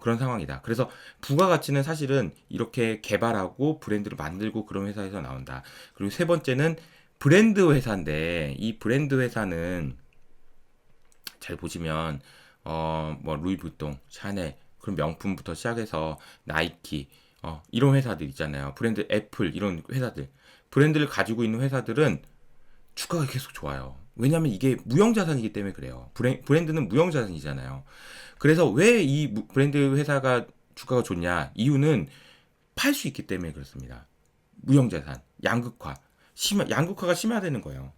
그런 상황이다. 그래서 부가가치는 사실은 이렇게 개발하고 브랜드를 만들고 그런 회사에서 나온다. 그리고 세 번째는 브랜드 회사인데 이 브랜드 회사는 잘 보시면 뭐 루이비통, 샤넬 그런 명품부터 시작해서 나이키 이런 회사들 있잖아요. 브랜드 애플 이런 회사들 브랜드를 가지고 있는 회사들은 주가가 계속 좋아요. 왜냐하면 이게 무형자산이기 때문에 그래요. 브랜드는 무형자산이잖아요. 그래서 왜 이 브랜드 회사가 주가가 좋냐? 이유는 팔 수 있기 때문에 그렇습니다. 무형자산, 양극화가 심화되는 거예요.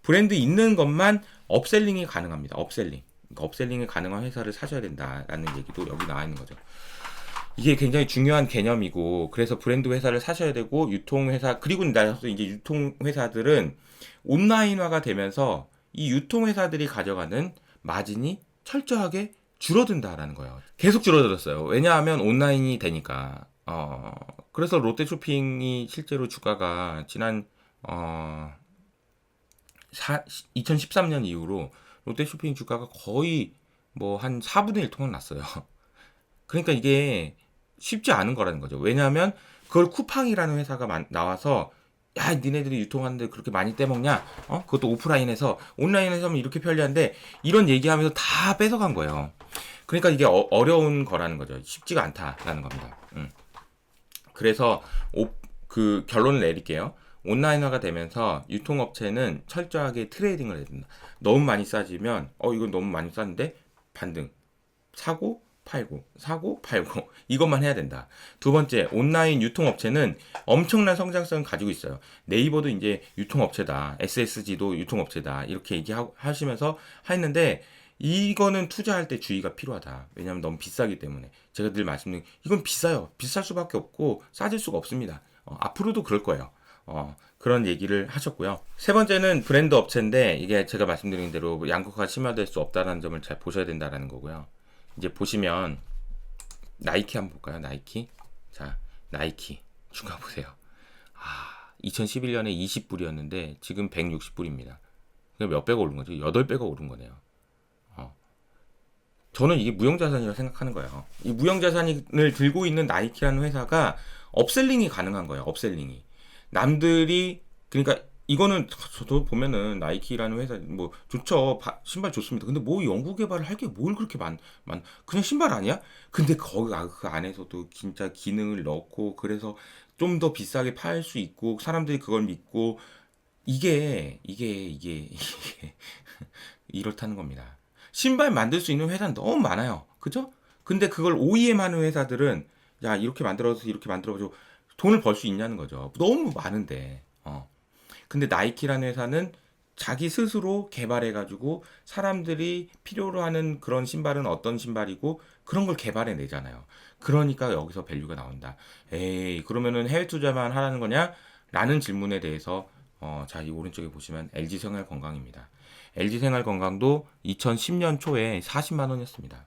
브랜드 있는 것만 업셀링이 가능합니다. 업셀링. 그러니까 업셀링이 가능한 회사를 사셔야 된다라는 얘기도 여기 나와 있는 거죠. 이게 굉장히 중요한 개념이고 그래서 브랜드 회사를 사셔야 되고 유통회사 그리고 나서 이제 유통회사들은 온라인화가 되면서 이 유통회사들이 가져가는 마진이 철저하게 줄어든다라는 거예요. 계속 줄어들었어요. 왜냐하면 온라인이 되니까. 그래서 롯데쇼핑이 실제로 주가가 지난 2013년 이후로 롯데쇼핑 주가가 거의 뭐 한 4분의 1 통은 났어요. 그러니까 이게 쉽지 않은 거라는 거죠. 왜냐하면 그걸 쿠팡이라는 회사가 나와서 야 니네들이 유통하는데 그렇게 많이 떼먹냐? 그것도 오프라인에서 온라인에서 하면 이렇게 편리한데 이런 얘기하면서 다 뺏어간 거예요. 그러니까 이게 어려운 거라는 거죠. 쉽지가 않다라는 겁니다. 그래서 그 결론을 내릴게요. 온라인화가 되면서 유통업체는 철저하게 트레이딩을 해야 된다. 너무 많이 싸지면 이건 너무 많이 쌌는데 반등 사고 팔고 이것만 해야 된다. 두 번째, 온라인 유통업체는 엄청난 성장성을 가지고 있어요. 네이버도 이제 유통업체다. SSG도 유통업체다. 이렇게 얘기하시면서 했는데 이거는 투자할 때 주의가 필요하다. 왜냐하면 너무 비싸기 때문에. 제가 늘 말씀드린 이건 비싸요. 비쌀 수밖에 없고 싸질 수가 없습니다. 앞으로도 그럴 거예요. 그런 얘기를 하셨고요. 세 번째는 브랜드 업체인데 이게 제가 말씀드린 대로 양극화가 심화될 수 없다는 점을 잘 보셔야 된다는 거고요. 이제 보시면 나이키 한번 볼까요? 나이키. 자, 나이키 주가 보세요. 2011년에 20불이었는데 지금 160불입니다. 몇 배가 오른 거죠? 8배가 오른 거네요. 저는 이게 무형자산이라고 생각하는 거예요. 이 무형자산을 들고 있는 나이키라는 회사가 업셀링이 가능한 거예요. 업셀링이. 남들이 그러니까 이거는 저도 보면은 나이키라는 회사 뭐 좋죠. 신발 좋습니다. 근데 뭐 연구 개발을 할 게 뭘 그렇게 그냥 신발 아니야? 근데 거기 그 안에서도 진짜 기능을 넣고 그래서 좀 더 비싸게 팔 수 있고 사람들이 그걸 믿고 이게 이렇다는 겁니다. 신발 만들 수 있는 회사는 너무 많아요. 그죠? 근데 그걸 OEM 하는 회사들은 야 이렇게 만들어서 이렇게 만들어가지고 돈을 벌 수 있냐는 거죠. 너무 많은데. 근데 나이키라는 회사는 자기 스스로 개발해가지고 사람들이 필요로 하는 그런 신발은 어떤 신발이고 그런 걸 개발해 내잖아요. 그러니까 여기서 밸류가 나온다. 에이 그러면은 해외 투자만 하라는 거냐? 라는 질문에 대해서 자, 이 오른쪽에 보시면 LG생활건강입니다. LG생활건강도 2010년 초에 40만 원이었습니다.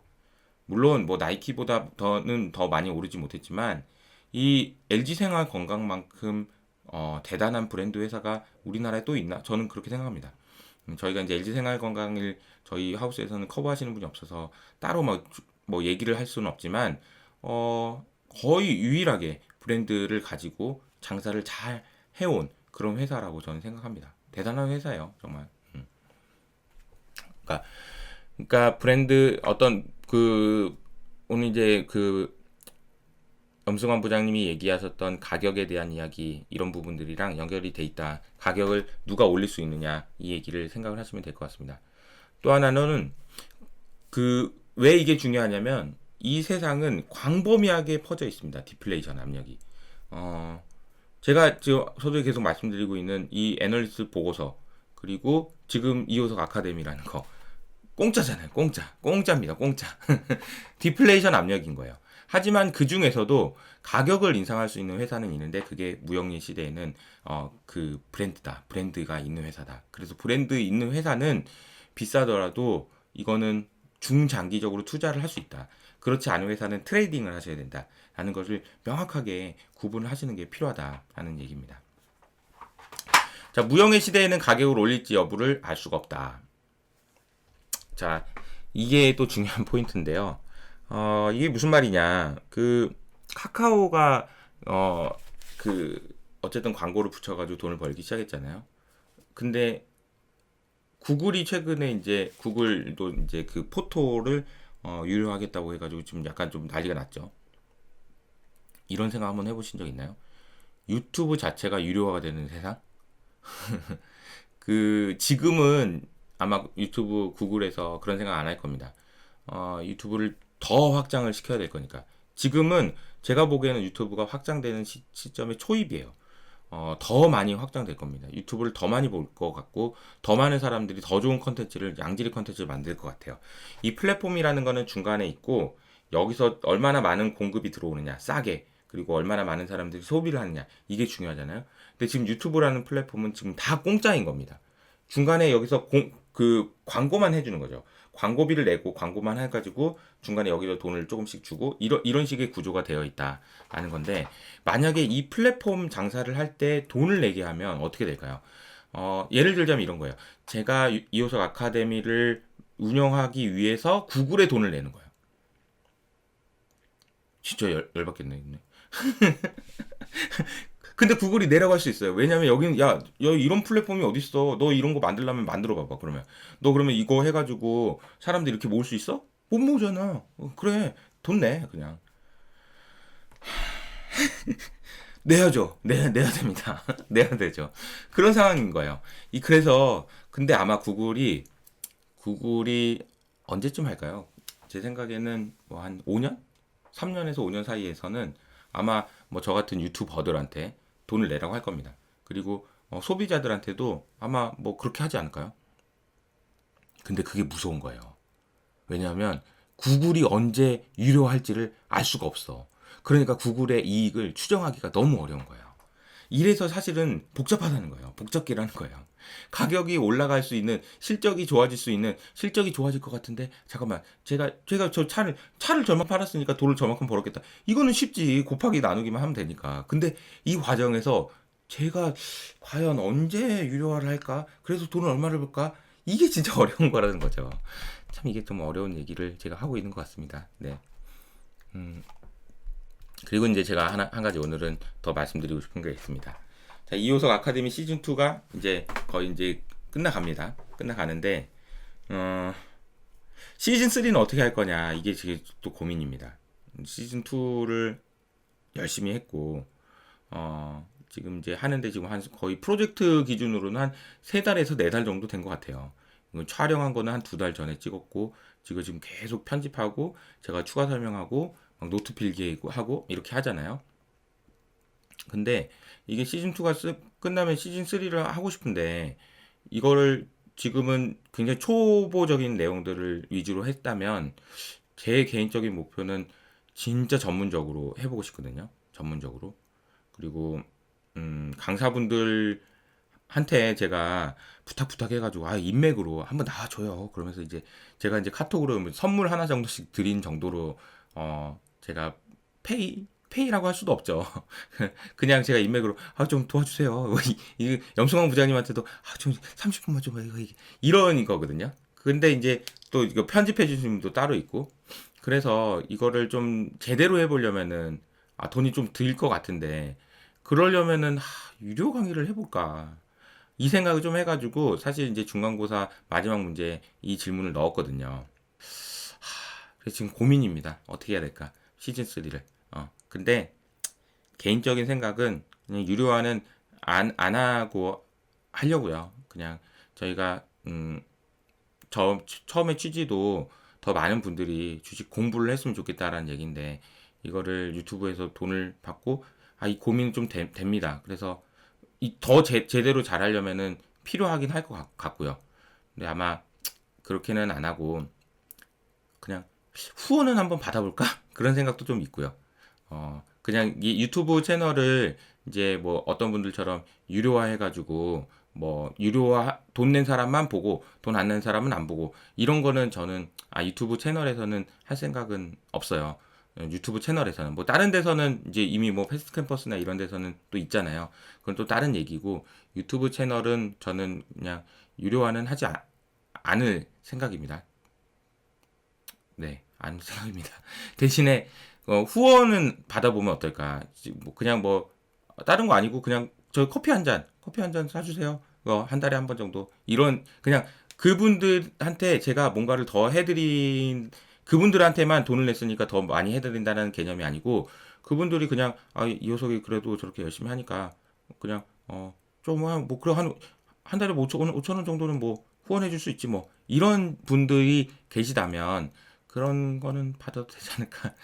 물론 뭐 나이키보다 더 많이 오르지 못했지만 이 LG생활건강만큼 대단한 브랜드 회사가 우리나라에 또 있나? 저는 그렇게 생각합니다. 저희가 이제 LG생활건강을 저희 하우스에서는 커버하시는 분이 없어서 따로 뭐 얘기를 할 수는 없지만 거의 유일하게 브랜드를 가지고 장사를 잘 해온 그런 회사라고 저는 생각합니다. 대단한 회사예요, 정말. 그러니까 브랜드 어떤 오늘 이제 염승환 부장님이 얘기하셨던 가격에 대한 이야기 이런 부분들이랑 연결이 돼 있다. 가격을 누가 올릴 수 있느냐 이 얘기를 생각을 하시면 될 것 같습니다. 또 하나는 왜 이게 중요하냐면 이 세상은 광범위하게 퍼져 있습니다. 디플레이션 압력이. 제가 저도 계속 말씀드리고 있는 이 애널리스트 보고서 그리고 지금 이호석 아카데미라는 거 공짜잖아요. 공짜입니다. 공짜. 디플레이션 압력인 거예요. 하지만 그 중에서도 가격을 인상할 수 있는 회사는 있는데 그게 무형의 시대에는 브랜드다. 브랜드가 있는 회사다. 그래서 브랜드 있는 회사는 비싸더라도 이거는 중장기적으로 투자를 할 수 있다. 그렇지 않은 회사는 트레이딩을 하셔야 된다. 라는 것을 명확하게 구분을 하시는 게 필요하다라는 얘기입니다. 자, 무형의 시대에는 가격을 올릴지 여부를 알 수가 없다. 자, 이게 또 중요한 포인트인데요. 이게 무슨 말이냐. 카카오가, 어쨌든 광고를 붙여가지고 돈을 벌기 시작했잖아요. 근데, 구글이 최근에 구글도 이제 포토를, 유료하겠다고 해가지고 지금 약간 좀 난리가 났죠. 이런 생각 한번 해보신 적 있나요? 유튜브 자체가 유료화가 되는 세상? 지금은 아마 유튜브 구글에서 그런 생각 안 할 겁니다. 유튜브를 더 확장을 시켜야 될 거니까. 지금은 제가 보기에는 유튜브가 확장되는 시점의 초입이에요. 더 많이 확장될 겁니다. 유튜브를 더 많이 볼 것 같고 더 많은 사람들이 더 좋은 컨텐츠를 양질의 컨텐츠를 만들 것 같아요. 이 플랫폼이라는 거는 중간에 있고 여기서 얼마나 많은 공급이 들어오느냐 싸게 그리고 얼마나 많은 사람들이 소비를 하느냐 이게 중요하잖아요. 근데 지금 유튜브라는 플랫폼은 지금 다 공짜인 겁니다. 중간에 여기서 광고만 해주는 거죠. 광고비를 내고 광고만 해가지고 중간에 여기서 돈을 조금씩 주고 이런 식의 구조가 되어 있다라는 건데 만약에 이 플랫폼 장사를 할 때 돈을 내게 하면 어떻게 될까요? 예를 들자면 이런 거예요. 제가 이호석 아카데미를 운영하기 위해서 구글에 돈을 내는 거예요. 진짜 열받겠네. 근데 구글이 내라고 할 수 있어요. 왜냐면 여기는 야 이런 플랫폼이 어딨어. 너 이런 거 만들려면 만들어 봐봐. 그러면 너 그러면 이거 해가지고 사람들 이렇게 모을 수 있어? 못 모으잖아. 그래 돈 내 그냥. 내야죠. 내야 됩니다. 내야 되죠. 그런 상황인 거예요. 그래서 근데 아마 구글이 언제쯤 할까요? 제 생각에는 뭐 한 5년? 3년에서 5년 사이에서는 아마 뭐 저 같은 유튜버들한테 돈을 내라고 할 겁니다. 그리고 소비자들한테도 아마 뭐 그렇게 하지 않을까요? 근데 그게 무서운 거예요. 왜냐하면 구글이 언제 유료할지를 알 수가 없어. 그러니까 구글의 이익을 추정하기가 너무 어려운 거예요. 이래서 사실은 복잡하다는 거예요. 복잡기라는 거예요. 가격이 올라갈 수 있는, 실적이 좋아질 수 있는, 실적이 좋아질 것 같은데 잠깐만, 제가 저 차를 저만큼 팔았으니까 돈을 저만큼 벌었겠다. 이거는 쉽지. 곱하기 나누기만 하면 되니까. 근데 이 과정에서 제가 과연 언제 유료화를 할까? 그래서 돈을 얼마를 벌까? 이게 진짜 어려운 거라는 거죠. 참 이게 좀 어려운 얘기를 제가 하고 있는 것 같습니다. 네. 그리고 이제 제가 한 가지 오늘은 더 말씀드리고 싶은 게 있습니다. 자, 이호석 아카데미 시즌 2가 이제 거의 이제 끝나갑니다. 끝나가는데 시즌 3는 어떻게 할 거냐, 이게 지금 또 고민입니다. 시즌 2를 열심히 했고 지금 이제 하는데 지금 한 거의 프로젝트 기준으로는 한 3달에서 4달 정도 된 것 같아요. 촬영한 거는 한 2달 전에 찍었고 지금 계속 편집하고 제가 추가 설명하고 막 노트 필기하고 이렇게 하잖아요. 근데 이게 시즌 2가 끝나면 시즌 3를 하고 싶은데 이거를 지금은 굉장히 초보적인 내용들을 위주로 했다면 제 개인적인 목표는 진짜 전문적으로 해보고 싶거든요. 전문적으로. 그리고 강사분들한테 제가 부탁해가지고 인맥으로 한번 나와줘요. 그러면서 이제 제가 이제 카톡으로 선물 하나 정도씩 드린 정도로 제가 페이라고 할 수도 없죠. 그냥 제가 인맥으로 좀 도와주세요. 이 염승환 부장님한테도 좀 30분만 좀 이런 거거든요. 근데 이제 또 이거 편집해 주신 분도 따로 있고, 그래서 이거를 좀 제대로 해보려면은 돈이 좀 들 것 같은데, 그러려면은 유료 강의를 해볼까 이 생각을 좀 해가지고 사실 이제 중간고사 마지막 문제에 이 질문을 넣었거든요. 그래서 지금 고민입니다. 어떻게 해야 될까? 시즌 3를. 근데 개인적인 생각은 그냥 유료화는 안 하고 하려고요. 그냥 저희가 처음에 취지도 더 많은 분들이 주식 공부를 했으면 좋겠다라는 얘기인데, 이거를 유튜브에서 돈을 받고 이 고민은 좀 됩니다. 그래서 더 제대로 잘하려면은 필요하긴 할 것 같고요. 근데 아마 그렇게는 안 하고 그냥 후원은 한번 받아볼까? 그런 생각도 좀 있고요. 그냥 이 유튜브 채널을 이제 뭐 어떤 분들처럼 유료화 해가지고 뭐 유료화 돈 낸 사람만 보고 돈 안 낸 사람은 안 보고 이런 거는 저는 유튜브 채널에서는 할 생각은 없어요. 유튜브 채널에서는 뭐 다른 데서는 이제 이미 뭐 패스트 캠퍼스나 이런 데서는 또 있잖아요. 그건 또 다른 얘기고, 유튜브 채널은 저는 그냥 유료화는 하지 않을 생각입니다. 네, 않을 생각입니다. 대신에 후원은 받아보면 어떨까? 뭐 그냥 뭐 다른 거 아니고 그냥 저 커피 한 잔 사주세요. 한 달에 한 번 정도, 이런 그냥 그분들한테 제가 뭔가를 더 해드린, 그분들한테만 돈을 냈으니까 더 많이 해드린다는 개념이 아니고, 그분들이 그냥 이 녀석이 그래도 저렇게 열심히 하니까 그냥 뭐 그래 한 달에 뭐 5천 원 정도는 뭐 후원해 줄 수 있지 뭐, 이런 분들이 계시다면 그런 거는 받아도 되지 않을까.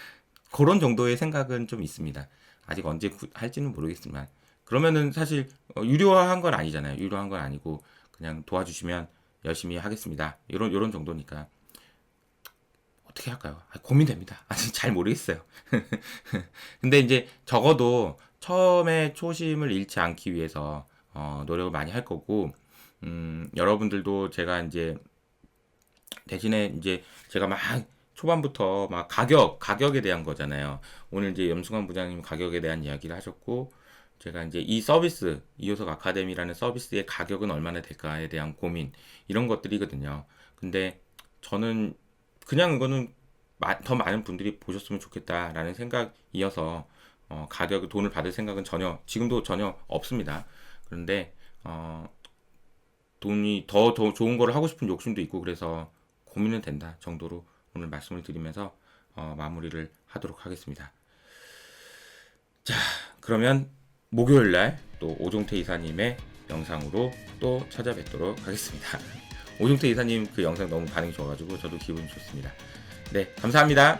그런 정도의 생각은 좀 있습니다. 아직 언제 할지는 모르겠지만, 그러면은 사실 유료화한 건 아니잖아요. 유료한 건 아니고 그냥 도와주시면 열심히 하겠습니다. 이런 정도니까 어떻게 할까요? 고민됩니다. 아직 잘 모르겠어요. 근데 이제 적어도 처음에 초심을 잃지 않기 위해서 노력을 많이 할 거고, 여러분들도 제가 이제 대신에 이제 제가 막 초반부터 막 가격에 대한 거잖아요. 오늘 이제 염승환 부장님 가격에 대한 이야기를 하셨고, 제가 이제 이 서비스, 이호석 아카데미라는 서비스의 가격은 얼마나 될까에 대한 고민, 이런 것들이거든요. 근데 저는 그냥 이거는 더 많은 분들이 보셨으면 좋겠다라는 생각이어서 가격, 돈을 받을 생각은 지금도 전혀 없습니다. 그런데 돈이 더 좋은 거를 하고 싶은 욕심도 있고, 그래서 고민은 된다 정도로 오늘 말씀을 드리면서 마무리를 하도록 하겠습니다. 자, 그러면 목요일날 또 오종태 이사님의 영상으로 또 찾아뵙도록 하겠습니다. 오종태 이사님 그 영상 너무 반응이 좋아가지고 저도 기분이 좋습니다. 네, 감사합니다.